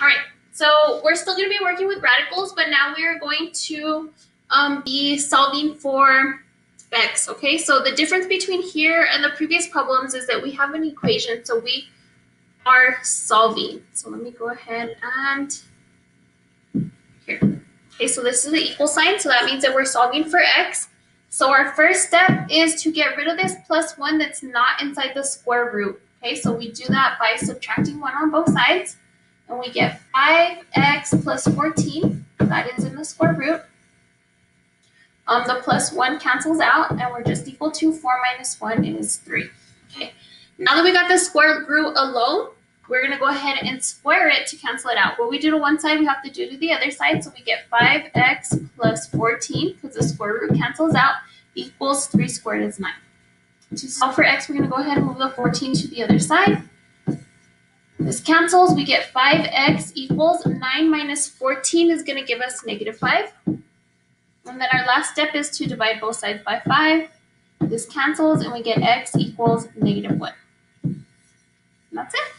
All right, so we're still going to be working with radicals, but now we are going to be solving for x, okay? So the difference between here and the previous problems is that we have an equation, so we are solving. So let me go ahead and here. Okay, so this is the equal sign, so that means that we're solving for x. So our first step is to get rid of this plus 1 that's not inside the square root. Okay, so we do that by subtracting 1 on both sides, and we get 5x plus 14. That is in the square root. The plus 1 cancels out, and we're just equal to 4 minus 1 is 3. Okay, now that we got the square root alone, we're going to go ahead and square it to cancel it out. What we do to one side, we have to do to the other side. So we get 5x plus 14, because the square root cancels out, equals 3 squared is 9. To solve for x, we're going to go ahead and move the 14 to the other side. This cancels. We get 5x equals 9 minus 14 is going to give us negative 5. And then our last step is to divide both sides by 5. This cancels, and we get x equals negative 1. And that's it.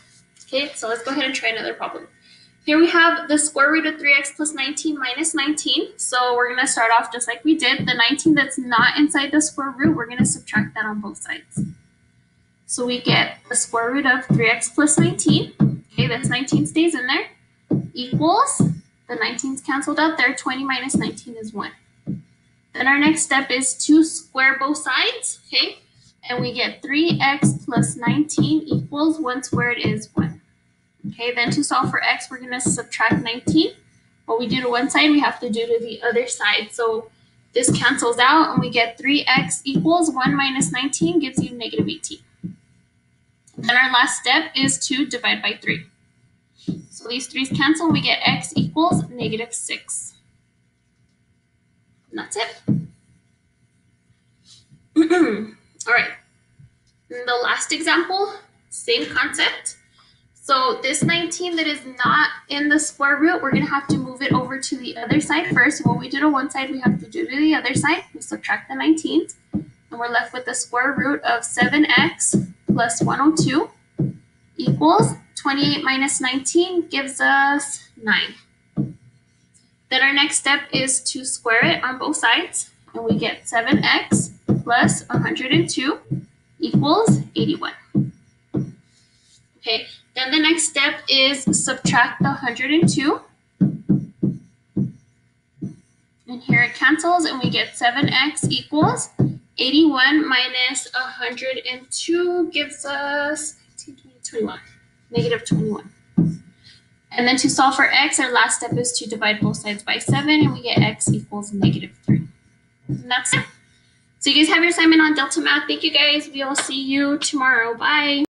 Okay, so let's go ahead and try another problem. Here we have the square root of 3x plus 19 minus 19. So we're going to start off just like we did. The 19 that's not inside the square root, we're going to subtract that on both sides. So we get the square root of 3x plus 19. Okay, that's 19 stays in there. Equals, the 19's canceled out there. 20 minus 19 is 1. Then our next step is to square both sides. Okay, and we get 3x plus 19 equals 1 squared is 1. Okay, then to solve for x, we're going to subtract 19. What we do to one side, we have to do to the other side. So this cancels out, and we get 3x equals 1 minus 19 gives you negative 18. Then our last step is to divide by 3. So these 3's cancel, we get x equals negative 6. And that's it. All right. And the last example, same concept. So this 19 that is not in the square root, we're going to have to move it over to the other side first. What we do to one side, we have to do to the other side. We subtract the 19s, and we're left with the square root of 7x plus 102 equals 28 minus 19 gives us 9. Then our next step is to square it on both sides, and we get 7x plus 102 equals 81. Okay, then the next step is subtract the 102. And here it cancels, and we get 7x equals 81 minus 102 gives us 21, negative 21. And then to solve for x, our last step is to divide both sides by 7, and we get x equals negative 3. And that's it. So you guys have your assignment on Delta Math. Thank you guys. We will see you tomorrow. Bye.